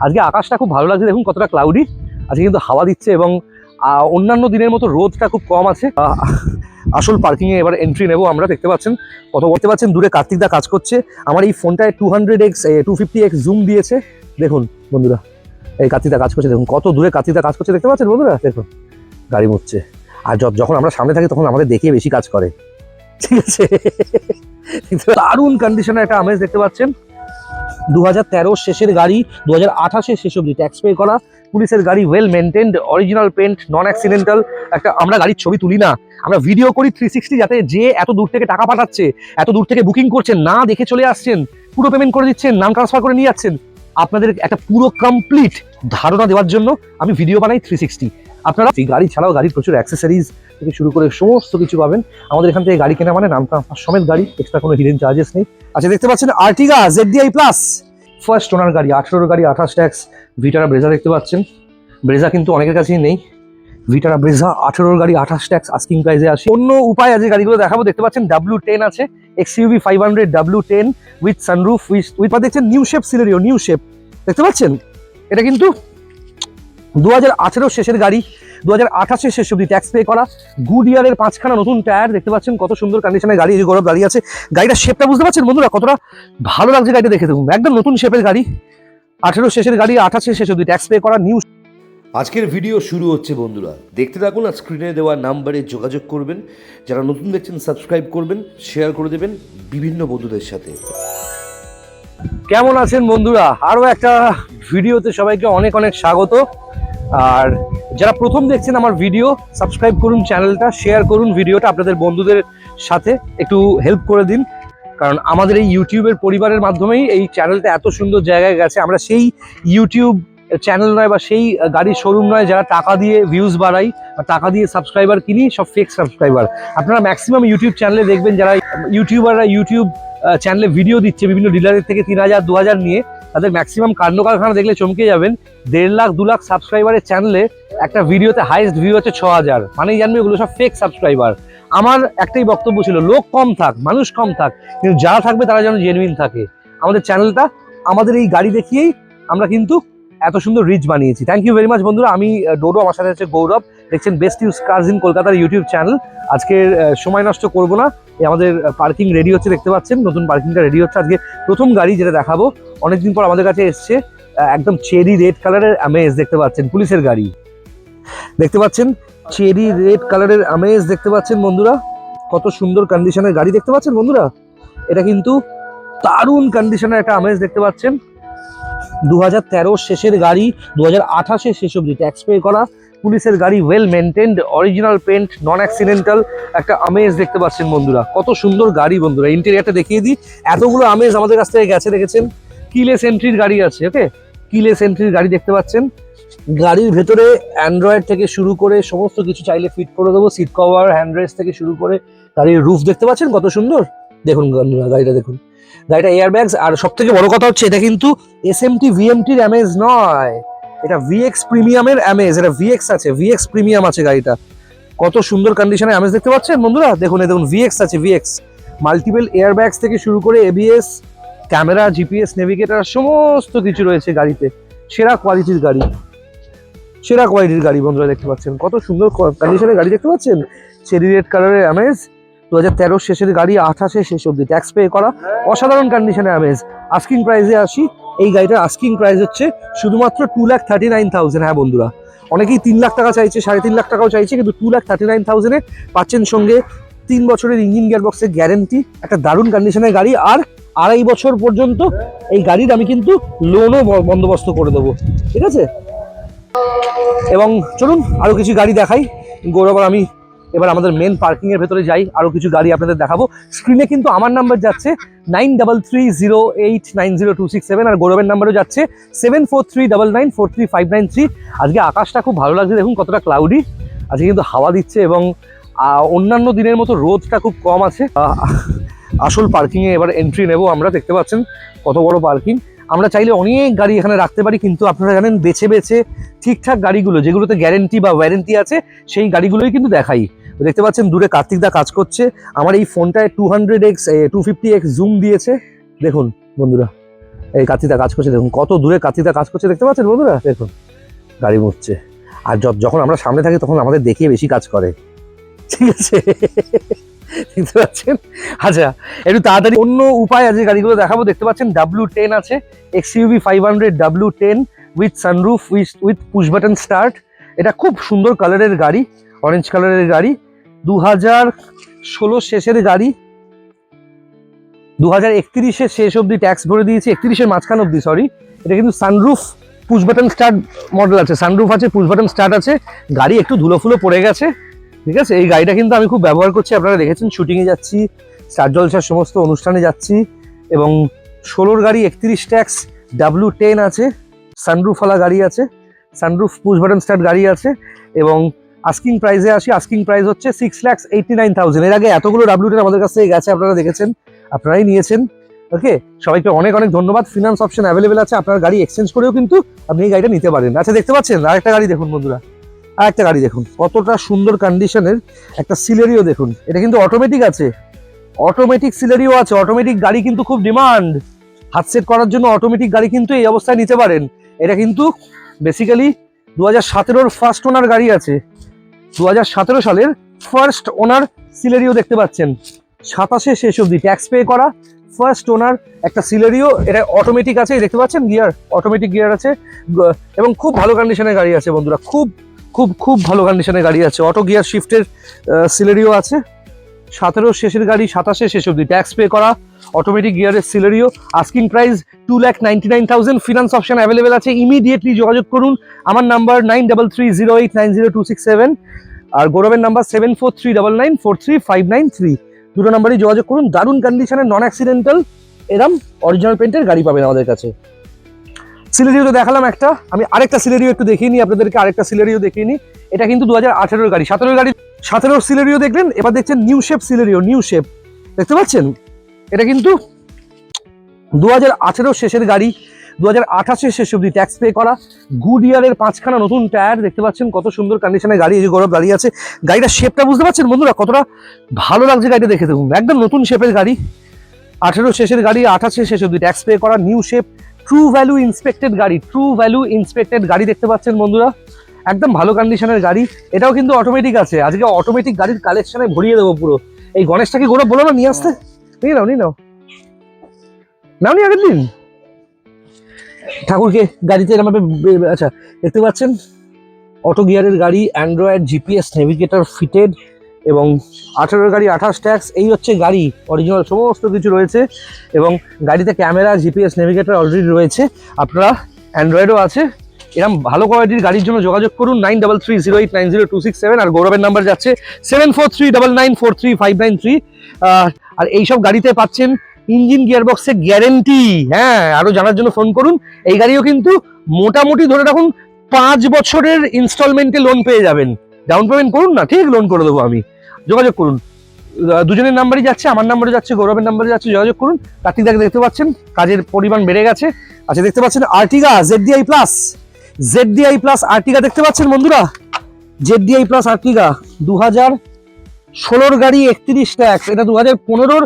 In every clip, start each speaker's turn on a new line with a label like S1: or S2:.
S1: আজকে আকাশটা খুব ভালো লাগছে, দেখুন কতটা ক্লাউডি। আজকে কিন্তু হাওয়া দিচ্ছে এবং অন্যান্য দিনের মতো রোদটা খুব কম আছে। আসল পার্কিংয়ে এবার এন্ট্রি নেবো আমরা। দেখতে পাচ্ছেন দেখতে পাচ্ছেন দূরে কার্তিকদা কাজ করছে। আমার এই ফোনটায় 200x 250x জুম দিয়েছে। দেখুন বন্ধুরা, এই কার্তিকদা কাজ করছে, দেখুন কত দূরে কার্তিকদা কাজ করছে, দেখতে পাচ্ছেন বন্ধুরা। দেখুন গাড়ি মুছছে, আর যখন আমরা সামনে থাকি তখন আমাদের দেখিয়ে বেশি কাজ করে, ঠিক আছে। দারুণ কন্ডিশনে একটা আমেজ দেখতে পাচ্ছেন। 2013 শেষের গাড়ি, 2028 শেষ অব্দি ট্যাক্স পে করা পুলিশের গাড়ি, ওয়েল মেনটেন্ড, অরিজিনাল পেন্ট, নন অ্যাক্সিডেন্টাল। একটা আমরা গাড়ির ছবি তুলি না, আমরা ভিডিও করি 360, যাতে যে এত দূর থেকে টাকা পাঠাচ্ছে, এত দূর থেকে বুকিং করছেন, না দেখে চলে আসছেন, পুরো পেমেন্ট করে দিচ্ছেন, নাম ট্রান্সফার করে নিয়ে যাচ্ছেন, আপনাদের একটা পুরো কমপ্লিট ধারণা দেওয়ার জন্য আমি ভিডিও বানাই 360। আপনারা এই গাড়ি ছাড়াও গাড়ির প্রচুর অ্যাক্সেসরিজ থেকে শুরু করে সমস্ত কিছু পাবেন আমাদের এখান থেকে। গাড়ি কেনা মানে নাম ট্রান্সফার সমেত গাড়ি, এক্সট্রা কোনো হিডেন চার্জেস নেই। আচ্ছা, দেখতে পাচ্ছেন আর্টিগা ZDI প্লাস, ফার্স্ট ওনার গাড়ি, 18 গাড়ি, 28 ট্যাক্স। ভিটারা ব্রেজা দেখতে পাচ্ছেন, ব্রেজা কিন্তু অনেকের কাছেই নেই। ভিটারা ব্রেজা 18 গাড়ি, 28 ট্যাক্স, আস্কিং প্রাইসে আসে। অন্য উপায় আছে গাড়িগুলো দেখাবো। দেখতে পাচ্ছেন W10 আছে, XUV 500 W10 with sunroof, with দেখছেন নিউ শেপ সিলেরিও, নিউ শেপ দেখতে পাচ্ছেন। এটা কিন্তু 2018 শেষের গাড়ি, 2028 শেষ অব্দি ট্যাক্স পে করা, গুড ইয়ারের 5খানা নতুন টায়ার। দেখতে পাচ্ছেন কত সুন্দর কন্ডিশনের গাড়ি, এই গৌরব দাঁড়িয়ে আছে। গাড়িটার শেপটা বুঝতে পারছেন বন্ধুরা, কতটা ভালো লাগছে গাড়িটা দেখে। দেখুন একদম নতুন শেপের গাড়ি, 18 শেষের গাড়ি, 28 শেষ অব্দি ট্যাক্স পে করা, নিউ।
S2: আজকের ভিডিও শুরু হচ্ছে বন্ধুরা, দেখতে থাকুন। আর স্ক্রিনে দেওয়া নাম্বারে যোগাযোগ করবেন। যারা নতুন দেখছেন সাবস্ক্রাইব করবেন, শেয়ার করে দেবেন বিভিন্ন বন্ধুদের সাথে।
S1: কেমন আছেন বন্ধুরা? আরও একটা ভিডিওতে সবাইকে অনেক অনেক স্বাগত। আর যারা প্রথম দেখছেন আমার ভিডিও, সাবস্ক্রাইব করুন চ্যানেলটা, শেয়ার করুন ভিডিওটা আপনাদের বন্ধুদের সাথে, একটু হেল্প করে দিন। কারণ আমাদের এই ইউটিউবের পরিবারের মাধ্যমেই এই চ্যানেলটা এত সুন্দর জায়গায় গেছে। আমরা সেই ইউটিউব চ্যানেল নয় বা সেই গাড়ির শোরুম নয় যারা টাকা দিয়ে ভিউজ বাড়াই বা টাকা দিয়ে সাবস্ক্রাইবার কিনি, সব ফেক সাবস্ক্রাইবার। আপনারা ম্যাক্সিমাম ইউটিউব চ্যানেলে দেখবেন যারা ইউটিউবাররা ইউটিউব চ্যানেলে ভিডিও দিচ্ছে বিভিন্ন ডিলারের থেকে 3000 2000 নিয়ে, তাদের ম্যাক্সিমাম কাণ্ড কারখানা দেখলে চমকে যাবেন। 1.5 লাখ 2 লাখ সাবস্ক্রাইবারের চ্যানেলে একটা ভিডিওতে হাইয়েস্ট ভিউ হচ্ছে 6000, মানেই জানবে ওগুলো সব ফেক সাবস্ক্রাইবার। আমার একটাই বক্তব্য ছিল, লোক কম থাক, মানুষ কম থাক, কিন্তু যারা থাকবে তারা যেন জেনুইন থাকে। আমাদের চ্যানেলটা, আমাদের এই গাড়ি দেখিয়েই আমরা কিন্তু এত সুন্দর রিচ বানিয়েছি। থ্যাংক ইউ ভেরি মাচ বন্ধুরা। আমি ডোডো, আমার সাথে হচ্ছে গৌরব। দেখছেন বেস্ট ইউজ কার্স ইন কলকাতার ইউটিউব চ্যানেল। আজকের সময় নষ্ট করবো না, আমাদের পার্কিং রেডি হচ্ছে, দেখতে পাচ্ছেন নতুন পার্কিংটা রেডি হচ্ছে। আজকে প্রথম গাড়ি যেটা দেখাবো, অনেকদিন পর আমাদের কাছে এসছে, একদম চেরি রেড কালারের আমেজ দেখতে পাচ্ছেন, পুলিশের গাড়ি দেখতে পাচ্ছেন, চেরি রেড কালারের আমেজ দেখতে পাচ্ছেন বন্ধুরা। কত সুন্দর কন্ডিশনের গাড়ি দেখতে পাচ্ছেন বন্ধুরা। এটা কিন্তু দারুণ কন্ডিশনের একটা আমেজ দেখতে পাচ্ছেন। 2013 শেষের গাড়ি, 2028 শেষ অব্দি ট্যাক্স পে করা পুলিশের গাড়ি, ওয়েল মেনটেন্ড, অরিজিনাল পেন্ট, নন অ্যাক্সিডেন্টাল। একটা আমেজ দেখতে পাচ্ছেন বন্ধুরা, কত সুন্দর গাড়ি বন্ধুরা। ইন্টেরিয়ারটা দেখিয়ে দিই, এতগুলো আমেজ আমাদের কাছ থেকে গেছে। দেখেছেন কিলেস এন্ট্রির গাড়ি আছে, ওকে, কিলেস এন্ট্রির গাড়ি দেখতে পাচ্ছেন। গাড়ির ভেতরে অ্যান্ড্রয়েড থেকে শুরু করে সমস্ত কিছু চাইলে ফিট করে দেবো, সিট কভার, হ্যান্ড রেস্ট থেকে শুরু করে গাড়ির রুফ দেখতে পাচ্ছেন কত সুন্দর। দেখুন গাড়িটা দেখুন, গাড়িটা এয়ারব্যাগস। আর সব থেকে বড় কথা হচ্ছে, এটা কিন্তু SMT VMTর অ্যামেজ নয়, এটা VX প্রিমিয়ামের অ্যামেজ। এটা VX আছে, VX প্রিমিয়াম আছে গাড়িটা। কত সুন্দর কন্ডিশনে অ্যামেজ দেখতে পাচ্ছেন বন্ধুরা। দেখুন দেখুন VX আছে, VX মাল্টিপল এয়ারব্যাগস থেকে শুরু করে ABS, ক্যামেরা, GPS, নেভিগেটর, সমস্ত কিছু রয়েছে গাড়িতে। সেরা কোয়ালিটির গাড়ি, সেরা কোয়ালিটির গাড়ি বন্ধুরা দেখতে পাচ্ছেন। কত সুন্দর কন্ডিশনের গাড়ি দেখতে পাচ্ছেন, চেরি রেড কালারের অ্যামেজ। 2013 শেষের গাড়ি, 28 শেষ অব্দি ট্যাক্স পে করা, অসাধারণ কন্ডিশনের অ্যামেজ। আস্কিং প্রাইসে আসি, এই গাড়িটার আস্কিং প্রাইস হচ্ছে শুধুমাত্র 2,39,000। হ্যাঁ বন্ধুরা, অনেকেই 3 লাখ টাকা চাইছে, 3.5 লাখ টাকাও চাইছে, কিন্তু 2,39,000-এ পাচ্ছেন সঙ্গে 3 বছরের ইঞ্জিন গিয়ারবক্সের গ্যারেন্টি, একটা দারুণ কন্ডিশনের গাড়ি। আর 2.5 বছর পর্যন্ত এই গাড়ির আমি কিন্তু লোনও বন্দোবস্ত করে দেবো, ঠিক আছে। এবং চলুন আরও কিছু গাড়ি দেখাই। গৌরব আর আমি এবার আমাদের মেন পার্কিংয়ের ভেতরে যাই, আরও কিছু গাড়ি আপনাদের দেখাবো। স্ক্রিনে কিন্তু আমার নাম্বার যাচ্ছে 9330890267, আর গৌরবের নাম্বারও যাচ্ছে 7439943593। আজকে আকাশটা খুব ভালো লাগছে, দেখুন কতটা ক্লাউডি। আজকে কিন্তু হাওয়া দিচ্ছে এবং অন্যান্য দিনের মতো রোদটা খুব কম আছে। আসল পার্কিংয়ে এবার এন্ট্রি নেবো আমরা। দেখতে পাচ্ছেন কত বড় পার্কিং। আমরা চাইলে অনেক গাড়ি এখানে রাখতে পারি, কিন্তু আপনারা জানেন বেছে বেছে ঠিকঠাক গাড়িগুলো, যেগুলোতে গ্যারেন্টি বা ওয়ারেন্টি আছে, সেই গাড়িগুলোই কিন্তু দেখাই। দেখতে পাচ্ছেন দূরে কার্তিকদা কাজ করছে। আমার এই ফোনটায় 200x 250x জুম দিয়েছে, দেখুন বন্ধুরা এই কাঁথিটা কাজ করছে, দেখুন কত দূরে কাঁথিটা কাজ করছে, দেখতে পাচ্ছেন বন্ধুরা? দেখুন গাড়ি মুছছে। আর যখন আমরা সামনে থাকি তখন আমাদের দেখিয়ে বেশি কাজ করে, ঠিক আছে? দেখতে পাচ্ছেন? আচ্ছা, একটু তাড়াতাড়ি অন্য উপায় আছে গাড়িগুলো দেখাবো। দেখতে পাচ্ছেন W10 আছে, XUV 500 W10 with sunroof with push button start. এটা খুব সুন্দর কালারের গাড়ি, অরেঞ্জ কালারের গাড়ি, 2016 শেষের গাড়ি, 2031-এর শেষ অবধি ট্যাক্স ভরে দিয়েছি, 31-এর মাঝখান অবধি, সরি। এটা কিন্তু sunroof push button start model আছে, সানরুফ আছে, পুশ বাটন স্টার্ট আছে। গাড়ি একটু ধুলো ফুলো পড়ে গেছে, ঠিক আছে? এই গাড়িটা কিন্তু আমি খুব ব্যবহার করছি, আপনারা দেখেছেন, শুটিংয়ে যাচ্ছি, স্টার জলসার সমস্ত অনুষ্ঠানে যাচ্ছি। এবং 16-র গাড়ি, 31 ট্যাক্স, W10 আছে, সানরুফওয়ালা গাড়ি আছে, সানরুফ পুশ বাটন স্টার্ট গাড়ি আছে। এবং আস্কিং প্রাইসে আসি, আস্কিং প্রাইস হচ্ছে 6,89,000। এর আগে এতগুলো W10 আমাদের কাছ থেকে গেছে, আপনারা দেখেছেন, আপনারাই নিয়েছেন। ওকে, সবাইকে অনেক অনেক ধন্যবাদ। ফিনান্স অপশন অ্যাভেলেবেল আছে, আপনার গাড়ি এক্সচেঞ্জ করেও কিন্তু আপনি এই গাড়িটা নিতে পারেন। আচ্ছা, দেখতে পাচ্ছেন আরেকটা গাড়ি দেখুন বন্ধুরা, আরেকটা গাড়ি দেখুন, কতটা সুন্দর কন্ডিশনের একটা সিলেরিও দেখুন। এটা কিন্তু অটোমেটিক আছে, অটোমেটিক সিলেরিও আছে। অটোমেটিক গাড়ি কিন্তু খুব ডিমান্ড, হাত সেট করার জন্য অটোমেটিক গাড়ি কিন্তু এই অবস্থায় নিতে পারেন। এটা কিন্তু বেসিক্যালি 2017-র ফার্স্ট ওনার গাড়ি আছে, 2017 সালের ফার্স্ট ওনার সিলেরিও দেখতে পাচ্ছেন, 27-এ শেষ অবধি ট্যাক্স পে করা ফার্স্ট ওনার একটা সিলেরিও। এটা অটোমেটিক আছে, দেখতে পাচ্ছেন, গিয়ার, অটোমেটিক গিয়ার আছে, এবং খুব ভালো কন্ডিশনের গাড়ি আছে বন্ধুরা, খুব খুব খুব ভালো কন্ডিশনের গাড়ি আছে। অটো গিয়ার শিফটের সিলেরিও আছে, 17-র শেষের গাড়ি, 27-এ শেষ অবধি ট্যাক্স পে করা, অটোমেটিক গিয়ারের Celerio. Asking price 2,99,000। Finance option available আছে, ইমিডিয়েটলি যোগাযোগ করুন। আমার নাম্বার 9330890267, আর গৌরবের নাম্বার 7439943593। দুটো নাম্বারই যোগাযোগ করুন। দারুণ কন্ডিশনের নন অ্যাক্সিডেন্টাল এরম অরিজিনাল পেন্টের গাড়ি পাবেন আমাদের কাছে। সিলেরিও তো দেখালাম একটা, আমি আরেকটা সিলেরিও একটু দেখিয়ে নিই আপনাদেরকে, আরেকটা সিলেরিও দেখিয়ে নিই। এটা কিন্তু 2018-র গাড়ি, 17-র গাড়ি, 17-র সিলেরিও দেখলেন, এবার দেখছেন নিউ শেপ সিলেরিও, নিউ শেপ, দেখতে পাচ্ছেন? এটা কিন্তু 2018-র শেষের গাড়ি, 2028-এর শেষ অবধি ট্যাক্স পে করা, গুড ইয়ারের 5খানা নতুন টায়ার, দেখতে পাচ্ছেন কত সুন্দর কন্ডিশনের গাড়ি। এই যে গৌরব গাড়ি আছে, গাড়িটার শেপটা বুঝতে পারছেন বন্ধুরা, কতটা ভালো লাগছে গাড়িটা দেখে, দেখুন একদম নতুন শেপের গাড়ি। 18 শেষের গাড়ি, 28-এর শেষ অবধি ট্যাক্স পে করা, new shape, true value inspected গাড়ি, ট্রু ভ্যালু ইন্সপেক্টেড গাড়ি, দেখতে পাচ্ছেন বন্ধুরা, একদম ভালো কন্ডিশনের গাড়ি। এটাও কিন্তু অটোমেটিক আছে। আজকে অটোমেটিক গাড়ির কালেকশনে ভরিয়ে দেবো পুরো। এই গণেশটাকে গৌরব বলো না নিয়ে আসতে, নিয়ে নাও, নিয়ে নাও, নাও নি আগের দিন ঠাকুরকে গাড়িতে এরকম ভাবে। আচ্ছা, দেখতে পাচ্ছেন অটো গিয়ারের গাড়ি, অ্যান্ড্রয়েড জিপিএস নেভিগেটর ফিটেড, এবং 18-র গাড়ি, 28 ট্যাক্স। এই হচ্ছে গাড়ি, অরিজিনাল সমস্ত কিছু রয়েছে, এবং গাড়িতে ক্যামেরা, জিপিএস নেভিগেটর অলরেডি রয়েছে। আপনারা অ্যান্ড্রয়েডও আছে। এরকম ভালো কোয়ালিটির গাড়ির জন্য যোগাযোগ করুন 9330890267, আর গৌরবের নাম্বার যাচ্ছে 7439943593। আর এইসব গাড়িতে পাচ্ছেন ইঞ্জিন গিয়ারবক্সের গ্যারেন্টি। হ্যাঁ, আরো জানার জন্য ফোন করুন। এই গাড়িও কিন্তু মোটামুটি ধরে রাখুন 5 বছরের ইনস্টলমেন্টে লোন পেয়ে যাবেন। ডাউন পেমেন্ট করুন না, ঠিক লোন করে দেবো আমি, যোগাযোগ করুন। দুজনের নাম্বারই যাচ্ছে, আমার নাম্বারে যাচ্ছে, গৌরবের নাম্বারে যাচ্ছে, যোগাযোগ করুন। কার্তিকদাকে দেখতে পাচ্ছেন, কাজের পরিমাণ বেড়ে গেছে। আচ্ছা, দেখতে পাচ্ছেন Ertiga ZDI plus, ZDI plus Ertiga দেখতে পাচ্ছেন বন্ধুরা, ZDI প্লাস আর্টিগা 2016-র গাড়ি, 31 ট্যাক্স। এটা 2015-র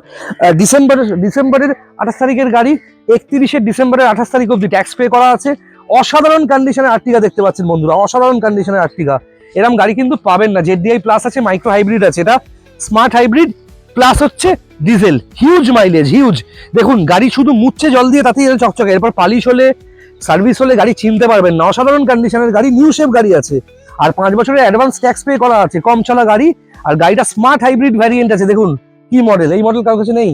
S1: ডিসেম্বরের 28 তারিখের গাড়ি, 31শে ডিসেম্বরের 28 তারিখ অবধি ট্যাক্স পে করা আছে। অসাধারণ কন্ডিশনের আর্টিগা দেখতে পাচ্ছেন বন্ধুরা, অসাধারণ কন্ডিশনের আর্টিগা। এরকম গাড়ি কিন্তু পাবেন না। ZDI প্লাস আছে, মাইক্রো হাইব্রিড আছে, এটা স্মার্ট হাইব্রিড প্লাস হচ্ছে ডিজেল, হিউজ মাইলেজ, হিউজ। দেখুন গাড়ি শুধু মুচ্ছে জল দিয়ে, তাতেই চকচকে। এরপর পালিশ হলে, সার্ভিস হলে গাড়ি চিনতে পারবেন না। অসাধারণ কন্ডিশনের গাড়ি, নিউ শেপ গাড়ি আছে, আর 5 বছরের অ্যাডভান্স ট্যাক্স পে করা আছে, কম চলা গাড়ি। আর গাড়িটা স্মার্ট হাইব্রিড ভ্যারিয়েন্ট আছে, দেখুন কি মডেল, এই মডেল কারোর কাছে নেই।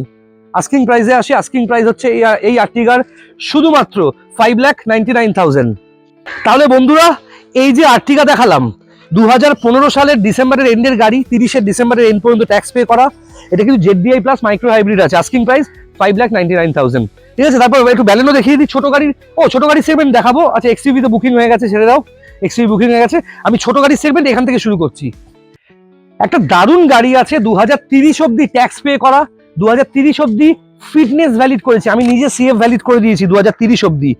S1: আস্কিং প্রাইসে আসি, আস্কিং প্রাইস হচ্ছে এই আর্টিগার শুধুমাত্র 5,99,000। তাহলে বন্ধুরা, এই যে আর্টিগা দেখালাম, 2015 সালের ডিসেম্বরের এন্ডের গাড়ি, 30শে ডিসেম্বরের এন্ড পর্যন্ত ট্যাক্স পে করা। এটা কিন্তু ZDI প্লাস মাইক্রো হাইব্রিড আছে, আস্কিং প্রাইস 5,99,000। ঠিক আছে, তারপর একটু ব্যালেনো দেখিয়ে দিই, ছোট গাড়ির, ছোট গাড়ির সেগমেন্ট দেখাবো। আচ্ছা, XUV তো বুকিং হয়ে গেছে, ছেড়ে দাও, XUV বুকিং হয়ে গেছে। আমি ছোট গাড়ির সেগমেন্ট এখান থেকে শুরু করছি। একটা দারুণ গাড়ি আছে, 2030 অব্দি ট্যাক্স পে করা, 2030 অব্দি ফিটনেস ভ্যালিড করেছে, আমি নিজে CF ভ্যালিড করে দিয়েছি 2030 অব্দি।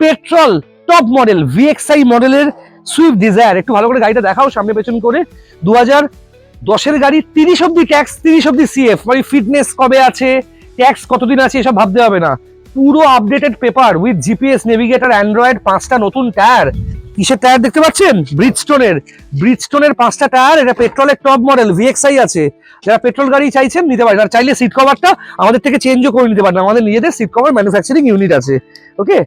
S1: পেট্রোল টপ মডেল VXI মডেলের সুইফট ডিজায়ার। একটু ভালো করে গাড়িটা দেখাও সামনে পেছন করে। 2010-এর গাড়ি, 30 অব্দি ট্যাক্স, 30 অব্দি CF। মানে ফিটনেস কবে আছে, ট্যাক্স কতদিন আছে, এসব ভাবতে হবে না। পুরো updated paper with GPS navigator Android, 5টা নতুন টায়ার। কিসের টায়ার দেখতে পাচ্ছেন? ব্রিজস্টোনের 5টা টায়ার। এটা পেট্রোলের টপ মডেল, ভিএক্সআই আছে। যারা পেট্রোল গাড়ি চাইছেন নিতে পারেন, আর চাইলে সিট কভারটা আমাদের থেকে চেঞ্জও করে নিতে পারেন, আমাদের নিজেদের সিট কভার ম্যানুফ্যাকচারিং ইউনিট আছে। ওকে,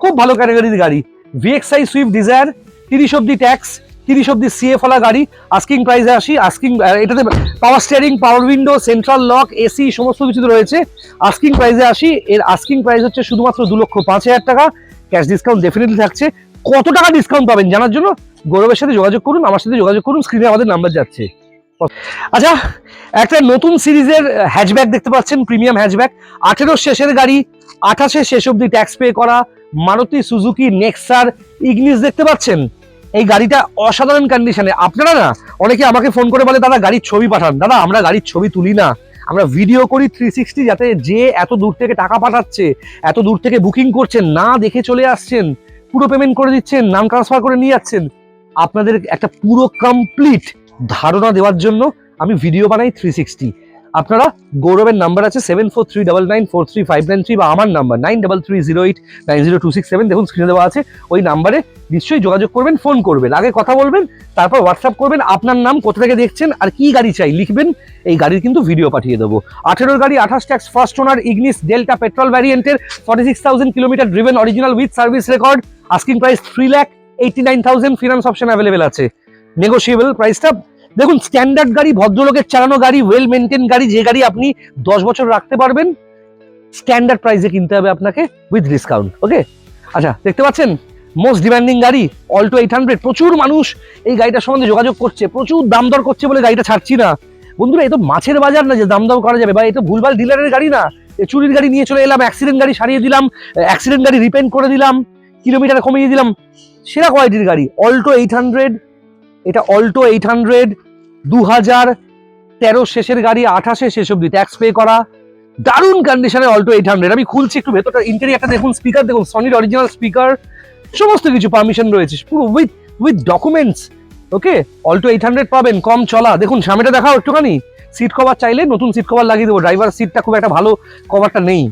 S1: খুব ভালো ক্যাটাগরির গাড়ি। ভিএক্সআই সুইফট ডিজায়ার, 30 অব্দি ট্যাক্স, 30 অব্দি সিএফ ওয়ালা গাড়ি। আস্কিং প্রাইসে আসি, এটাতে পাওয়ার steering, power window, central lock, AC সমস্ত কিছু রয়েছে। আস্কিং প্রাইসে আসি, এর আস্কিং প্রাইস হচ্ছে শুধুমাত্র 2,05,000 টাকা। ক্যাশ ডিসকাউন্ট ডেফিনেটলি থাকছে। কত টাকা ডিসকাউন্ট পাবেন জানার জন্য গৌরবের সাথে যোগাযোগ করুন, আমার সাথে যোগাযোগ করুন, স্ক্রিনে আমাদের নাম্বার যাচ্ছে। আচ্ছা, একটা নতুন সিরিজের হ্যাচব্যাক দেখতে পাচ্ছেন, প্রিমিয়াম হ্যাচব্যাক। 18 শেষের গাড়ি, 28 শেষ অব্দি ট্যাক্স পে করা মারুতি সুজুকি নেক্সার ইগনিস দেখতে পাচ্ছেন। এই গাড়িটা অসাধারণ কন্ডিশনে। আপনারা না অনেকে আমাকে ফোন করে বলে দাদা গাড়ির ছবি পাঠান। দাদা আমরা গাড়ির ছবি তুলি না, আমরা ভিডিও করি 360, যাতে যে এত দূর থেকে টাকা পাঠাচ্ছে, এত দূর থেকে বুকিং করছেন, না দেখে চলে আসছেন, পুরো পেমেন্ট করে দিচ্ছেন, নাম ট্রান্সফার করে নিয়ে যাচ্ছেন, আপনাদের একটা পুরো কমপ্লিট ধারণা দেওয়ার জন্য আমি ভিডিও বানাই 360। আপনারা গৌরবের নাম্বার আছে 7439943593 বা আমার নাম্বার 9330890267, দেখুন স্ক্রিনে দেওয়া আছে। ওই নাম্বারে নিশ্চয়ই যোগাযোগ করবেন, ফোন করবেন, আগে কথা বলবেন, তারপর হোয়াটসঅ্যাপ করবেন, আপনার নাম, কোথা থেকে দেখছেন আর কি গাড়ি চাই লিখবেন, এই গাড়ির কিন্তু ভিডিও পাঠিয়ে দেবো। 18 গাড়ি, 28 tax, first owner, Ignis Delta petrol ভ্যারিয়েন্টের, 46,000 kilometre driven, original with service record. Asking price 3,89,000, finance option available আছে, নেগোশিয়েবল প্রাইসটা। দেখুন স্ট্যান্ডার্ড গাড়ি, ভদ্রলোকের চালানো গাড়ি, ওয়েল মেনটেন গাড়ি, যে গাড়ি আপনি 10 বছর রাখতে পারবেন, স্ট্যান্ডার্ড প্রাইসে কিনতে হবে আপনাকে উইথ ডিসকাউন্ট। ওকে, আচ্ছা দেখতে পাচ্ছেন মোস্ট ডিমান্ডিং গাড়ি অল্টো 800। প্রচুর মানুষ এই গাড়িটার সম্বন্ধে যোগাযোগ করছে, প্রচুর দাম দর করছে বলে গাড়িটা ছাড়ছি না। বন্ধুরা এই তো মাছের বাজার না যে দাম দর করা যাবে, বা এই তো ভুলভাল ডিলারের গাড়ি না, চুরির গাড়ি নিয়ে চলে এলাম, অ্যাক্সিডেন্ট গাড়ি সারিয়ে দিলাম, অ্যাক্সিডেন্ট গাড়ি রিপেন্ট করে দিলাম, কিলোমিটার কমিয়ে দিলাম। সেরা কোয়ালিটির গাড়ি অল্টো 800। এটা অল্টো 800 2013 শেষের গাড়ি, 28 শেষ অব্দি ট্যাক্স পে করা, দারুণ কন্ডিশনে অল্টো 800। আমি খুলছি একটু ভেতরটা, ইন্টেরিয়রটা দেখুন, স্পিকার দেখুন, সনির অরিজিনাল স্পিকার, সমস্ত কিছু পারমিশন রয়েছে পুরো উইথ ডকুমেন্টস। ওকে, অল্টো 800 পাবেন কম চলা। দেখুন সামনেটা দেখাও একটুখানি, সিট কভার চাইলে নতুন সিট কভার লাগিয়ে দেবো, ড্রাইভার সিটটা খুব একটা ভালো কভারটা নেই।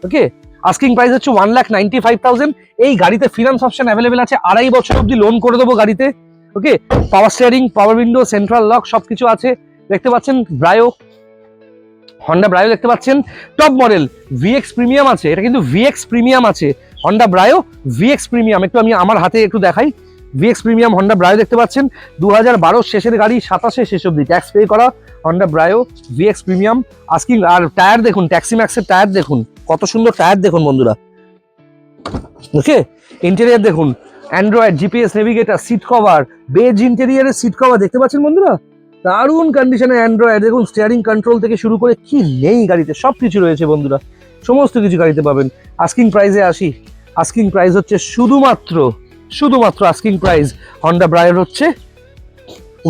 S1: ওকে, আস্কিং প্রাইস হচ্ছে 1,95,000। এই গাড়িতে ফিনান্স অপশন অ্যাভেলেবেল আছে, 2.5 বছর অব্দি লোন করে দেবো গাড়িতে। Okay, power steering, power window, central lock সবকিছু আছে। দেখতে পাচ্ছেন ব্রায়ো, হন্ডা ব্রায়ো দেখতে পাচ্ছেন, টপ মডেল ভিএক্স প্রিমিয়াম আছে। এটা কিন্তু ভিএক্স প্রিমিয়াম আছে, হন্ডা ব্রায়ো ভিএক্স প্রিমিয়াম। একটু আমি আমার হাতে একটু দেখাই, ভিএক্স প্রিমিয়াম হন্ডা ব্রায়ো দেখতে পাচ্ছেন, 2012 শেষের গাড়ি, 27 শেষ অব্দি ট্যাক্স পে করা, Honda Brio VX premium. Asking, আর টায়ার দেখুন, ট্যাক্সি ম্যাক্সের টায়ার দেখুন, কত সুন্দর টায়ার দেখুন বন্ধুরা। ওকে, ইন্টেরিয়র দেখুন, Android, GPS navigator, seat cover, beige ইন্টেরিয়রের সিট কভার দেখতে পাচ্ছেন বন্ধুরা, দারুণ কন্ডিশনে অ্যান্ড্রয়েড। দেখুন স্টিয়ারিং কন্ট্রোল থেকে শুরু করে কি নেই গাড়িতে, সব কিছু রয়েছে বন্ধুরা, সমস্ত কিছু গাড়িতে পাবেন। আস্কিং প্রাইসে আসি, আস্কিং প্রাইস হচ্ছে শুধুমাত্র আস্কিং প্রাইস হন্ডা ব্রায়োর হচ্ছে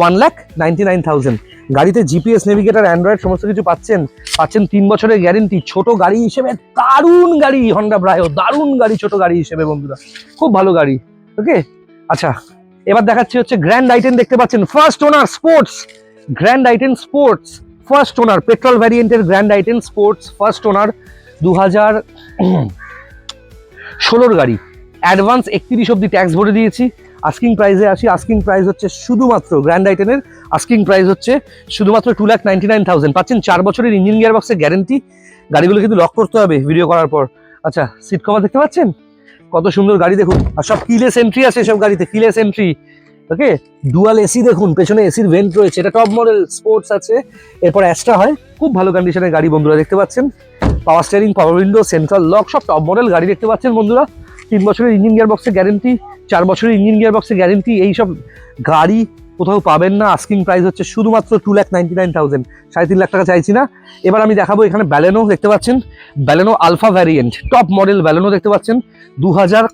S1: 1,99,000। গাড়িতে জিপিএস নেভিগেটর, অ্যান্ড্রয়েড সমস্ত কিছু পাচ্ছেন 3 বছরের গ্যারেন্টি। ছোট গাড়ি হিসেবে দারুণ গাড়ি হন্ডা ব্রায়ো, দারুণ গাড়ি ছোট গাড়ি হিসেবে বন্ধুরা, খুব ভালো গাড়ি। ওকে, আচ্ছা এবার দেখাচ্ছি হচ্ছে গ্র্যান্ড আইটেন দেখতে পাচ্ছেন, first owner sports, grand i ten sports first owner, petrol ভ্যারিয়েন্টের grand i ten sports first owner, 2016 গাড়ি, অ্যাডভান্স 31 অব্দি ট্যাক্স ভরে দিয়েছি। আস্কিং প্রাইসে আসি, আস্কিং প্রাইস হচ্ছে শুধুমাত্র গ্র্যান্ড আইটেনের আস্কিং প্রাইস হচ্ছে শুধুমাত্র 2,99,000। পাচ্ছেন 4 বছরের ইঞ্জিন গিয়ার বক্সের গ্যারেন্টি। গাড়িগুলো কিন্তু লক করতে হবে ভিডিও করার পর। আচ্ছা, সিট কভার দেখতে পাচ্ছেন, কত সুন্দর গাড়ি দেখুন, আর সব কিলেস এন্ট্রি আছে সব গাড়িতে, কিলেস এন্ট্রি। ওকে, ডুয়াল এসি দেখুন, পেছনে এসির ভেন্ট রয়েছে, এটা টপ মডেল স্পোর্টস আছে। এরপর অ্যাস্ট্রা হয়, খুব ভালো কন্ডিশনের গাড়ি বন্ধুরা দেখতে পাচ্ছেন, পাওয়ার steering, power window, central lock, সব টপ মডেল গাড়ি দেখতে পাচ্ছেন বন্ধুরা। 3 বছরের ইঞ্জিন গিয়ার বক্সের গ্যারেন্টি, 4 বছরের ইঞ্জিন গিয়ার বক্সের গ্যারেন্টি। এইসব গাড়ি কোথাও পাবেন না। আস্কিং প্রাইস হচ্ছে শুধুমাত্র 2,99,000, 3.5 লাখ টাকা চাইছি না। এবার আমি দেখাবো এখানে ব্যালেনো দেখতে পাচ্ছেন, Baleno alpha variant, top model Baleno দেখতে পাচ্ছেন। 2000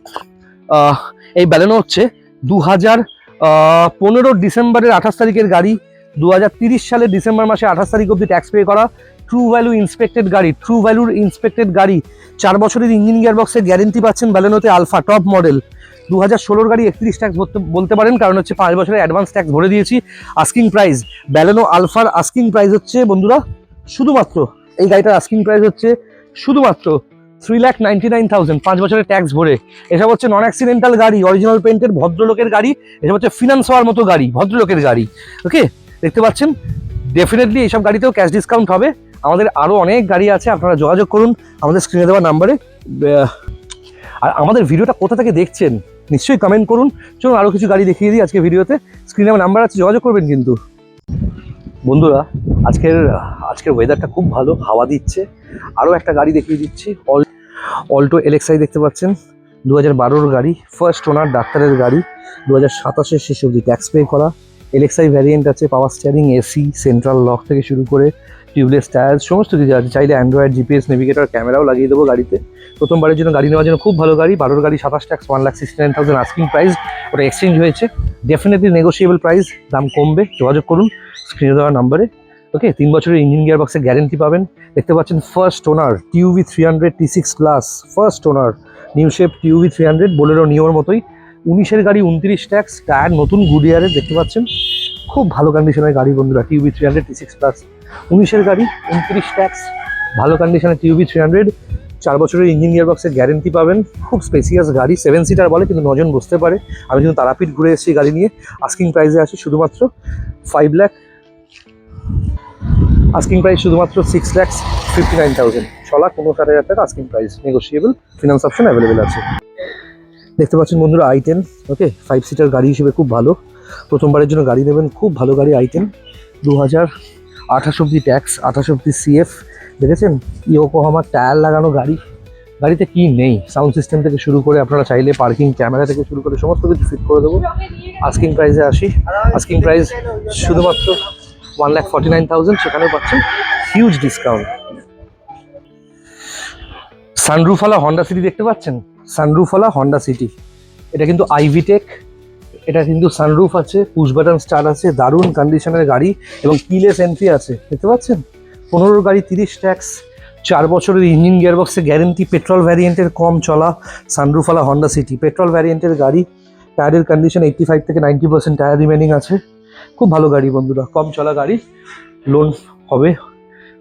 S1: এই ব্যালেনো হচ্ছে 2015 ডিসেম্বরের 28 তারিখের গাড়ি, 2030 সালের ডিসেম্বর মাসে 28 তারিখ অব্দি ট্যাক্স পে করা, ট্রু ভ্যালু ইন্সপেক্টেড গাড়ি, ট্রু ভ্যালুর ইন্সপেক্টেড গাড়ি। 4 বছরের ইঞ্জিন গিয়ার বক্সের গ্যারেন্টি পাচ্ছেন ব্যালেনোতে, আলফা টপ মডেল। 2016 গাড়ি, 31 ট্যাক্স বলতে পারেন, কারণ হচ্ছে 5 বছরের অ্যাডভান্স ট্যাক্স ভরে দিয়েছি। আস্কিং প্রাইস ব্যালেনো আলফার আস্কিং প্রাইস হচ্ছে বন্ধুরা শুধুমাত্র, এই গাড়িটার আস্কিং প্রাইস হচ্ছে শুধুমাত্র 3,99,000, 5 বছরের ট্যাক্স ভরে। এসব হচ্ছে নন অ্যাক্সিডেন্টাল গাড়ি, অরিজিনাল পেন্টের, ভদ্রলোকের গাড়ি। এসব হচ্ছে ফিনান্স হওয়ার মতো গাড়ি, ভদ্রলোকের গাড়ি। ওকে, দেখতে পাচ্ছেন ডেফিনেটলি এইসব গাড়িতেও ক্যাশ ডিসকাউন্ট হবে। আমাদের আরও অনেক গাড়ি আছে, আপনারা যোগাযোগ করুন আমাদের স্ক্রিনে দেওয়া নাম্বারে। আর আমাদের ভিডিওটা কোথা থেকে দেখছেন নিশ্চয়ই কমেন্ট করুন। চলুন আরও কিছু গাড়ি দেখিয়ে দিই আজকে ভিডিওতে। স্ক্রিনে আমার নাম্বার আছে, যোগাযোগ করবেন কিন্তু। বন্ধুরা, আজকের ওয়েদারটা খুব ভালো, হাওয়া দিচ্ছে। আরও একটা গাড়ি দেখিয়ে দিচ্ছি, অল্টো এলএক্সআই দেখতে পাচ্ছেন, 2012-র গাড়ি, ফার্স্ট ওনার, ডাক্তারের গাড়ি, 2027-এর শেষ অবধি ট্যাক্স পে করা। এলএক্সআই ভ্যারিয়েন্ট আছে, power steering, AC, central lock থেকে শুরু করে টিউবলেস টায়ার, সমস্ত কিছু আছে। চাইলে অ্যান্ড্রয়েড জিপিএস নেভিগেটর ক্যামেরাও লাগিয়ে দেবো গাড়িতে। প্রথমবারের জন্য গাড়ি নেওয়ার জন্য খুব ভালো গাড়ি। 12-র গাড়ি, 27 ট্যাক্স, 1,69,000 আস্কিং প্রাইস। ওটা এক্সচেঞ্জ হয়েছে, ডেফিনেটলি নেগোসিয়েবল প্রাইস, দাম কমবে, যোগাযোগ করুন স্ক্রিনে দেওয়া নাম্বারে। ওকে, 3 বছরের ইঞ্জিন গিয়ার বক্সের গ্যারেন্টি পাবেন। দেখতে পাচ্ছেন first owner TUV 300 T6 plus, first owner, new shape TUV 300, Bolero নিওর মতোই। 19-এর গাড়ি, 29 ট্যাক্স, টায়ার নতুন গুডিয়ারের, দেখতে পাচ্ছেন খুব ভালো কন্ডিশনের গাড়ি বন্ধুরা। টিউভি 300 T6 প্লাস, 19-এর গাড়ি, 29 ট্যাক্স, ভালো কন্ডিশনের টিউভি 300, 4 বছরের ইঞ্জিন গিয়ার বক্সের গ্যারেন্টি পাবেন। খুব স্পেসিয়াস গাড়ি, 7 সিটার বলে কিন্তু 9 জন বসতে পারে। আমি কিন্তু তারাপীঠ ঘুরে এসেছি গাড়ি নিয়ে। আস্কিং প্রাইসে আসি শুধুমাত্র 5 লাখ, আস্কিং প্রাইস শুধুমাত্র 6,59,000, 6,59,000 টাকা asking price, negotiable, finance option available আছে। দেখতে পাচ্ছেন বন্ধুরা i10, ওকে, 5 সিটার গাড়ি হিসেবে খুব ভালো। প্রথমবারের জন্য গাড়ি নেবেন, খুব ভালো গাড়ি i10, 2028 অব্দি ট্যাক্স, 28 অব্দি সিএফ। দেখেছেন ইয়োকোহামা টায়ার লাগানো গাড়ি। গাড়িতে কি নেই, সাউন্ড সিস্টেম থেকে শুরু করে আপনারা চাইলে পার্কিং ক্যামেরা থেকে শুরু করে সমস্ত কিছু ফিট করে দেবো। আস্কিং প্রাইসে আসি, আস্কিং প্রাইস শুধুমাত্র 1,49,000, সেখানেও পাচ্ছেন হিউজ ডিসকাউন্ট। সানরুফওয়ালা হন্ডা সিটি দেখতে পাচ্ছেন, সানরুফওয়ালা হন্ডা সিটি। এটা কিন্তু আইভিটেক, এটা কিন্তু সানরুফ আছে, পুশ বাটন স্টার্ট আছে, দারুণ কন্ডিশনের গাড়ি এবং কিলেস এন্ট্রি আছে। দেখতে পাচ্ছেন 15-র গাড়ি, 30 ট্যাক্স, 4 বছরের ইঞ্জিন গিয়ারবক্সে গ্যারেন্টি, পেট্রোল ভ্যারিয়েন্টের কম চলা সানরুফওয়ালা হন্ডা সিটি, পেট্রোল ভ্যারিয়েন্টের গাড়ি। টায়ারের কন্ডিশন 85 থেকে 90% টায়ার রিমেনিং আছে। খুব ভালো গাড়ি বন্ধুরা, কম চলা গাড়ি, লোন হবে।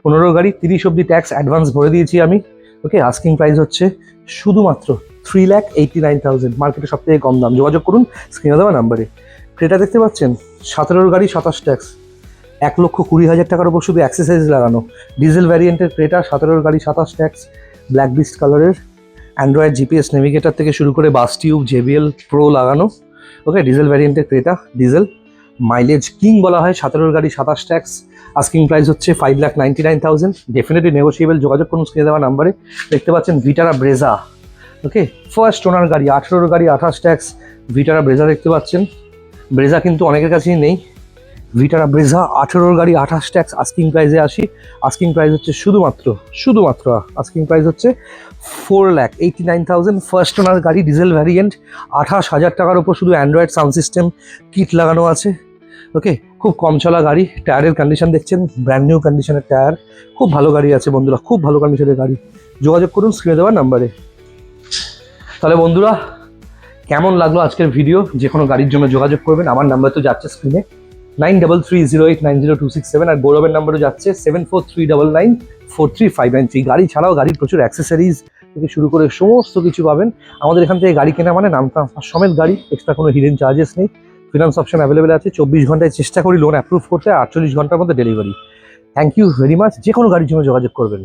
S1: 15-র গাড়ি, 30 অব্দি ট্যাক্স অ্যাডভান্স ভরে দিয়েছি আমি। ওকে, আস্কিং প্রাইস হচ্ছে শুধুমাত্র 3,89,000, মার্কেটে সব থেকে কম দাম। যোগাযোগ করুন স্ক্রিনে দেওয়া নাম্বারে। ক্রেটা দেখতে পাচ্ছেন 17-র গাড়ি, 27 ট্যাক্স, 1,20,000 টাকার উপর শুধু অ্যাক্সেসরিজ লাগানো। ডিজেল ভ্যারিয়েন্টের ক্রেটা, 17-র গাড়ি, 27 ট্যাক্স, ব্ল্যাক বিস্ট কালারের, অ্যান্ড্রয়েড জিপিএস নেভিগেটর থেকে শুরু করে বাস টিউব, JBL প্রো লাগানো। ওকে, ডিজেল ভ্যারিয়েন্টের ক্রেটা, ডিজেল, মাইলেজ কিং বলা হয়। 17-র গাড়ি, 27 ট্যাক্স, আস্কিং প্রাইস হচ্ছে 5,99,000, ডেফিনেটলি নেগোসিয়েবল। যোগাযোগ করুন স্ক্রিনে দেওয়া নাম্বারে। দেখতে পাচ্ছেন ভিটারা ব্রেজা, ওকে, ফার্স্ট ওনার গাড়ি, 18-র গাড়ি, 28 ট্যাক্স, ভিটারা ব্রেজা দেখতে পাচ্ছেন। ব্রেজা কিন্তু অনেকের কাছেই নেই। ভিটারা ব্রেজা, 18-র গাড়ি, 28 ট্যাক্স, আস্কিং প্রাইসে আসি। আস্কিং প্রাইস হচ্ছে শুধুমাত্র আস্কিং প্রাইস হচ্ছে 4,89,000, ফার্স্ট ওনার গাড়ি, ডিজেল ভ্যারিয়েন্ট, 28,000 টাকার উপর শুধু অ্যান্ড্রয়েড সাউন্ড সিস্টেম কিট লাগানো আছে। ওকে, খুব কম চলা গাড়ি। টায়ারের কন্ডিশন দেখছেন, ব্র্যান্ড নিউ কন্ডিশনের টায়ার। খুব ভালো গাড়ি আছে বন্ধুরা, খুব ভালো কন্ডিশনের গাড়ি। যোগাযোগ করুন স্ক্রিনে দেওয়া নাম্বারে। তাহলে বন্ধুরা, কেমন লাগলো আজকের ভিডিও? যে কোনো গাড়ির জন্য যোগাযোগ করবেন, আমার নাম্বার তো যাচ্ছে স্ক্রিনে 9330890267, আর গৌরবের নাম্বারও যাচ্ছে 7439943593। গাড়ি ছাড়াও গাড়ির প্রচুর অ্যাক্সেসরিজ থেকে শুরু করে সমস্ত কিছু পাবেন। আমাদের এখান থেকে গাড়ি কেনা মানে নাম ট্রান্সফার সমেত গাড়ি, এক্সট্রা কোনো হিডেন চার্জেস নেই। ফিনান্স অপশন অ্যাভেলেবেল আছে, 24 ঘন্টায় চেষ্টা করি লোন অ্যাপ্রুভ করতে, 48 ঘন্টার মধ্যে delivery. Thank you very much. যে কোনো গাড়ির জন্য যোগাযোগ করবেন।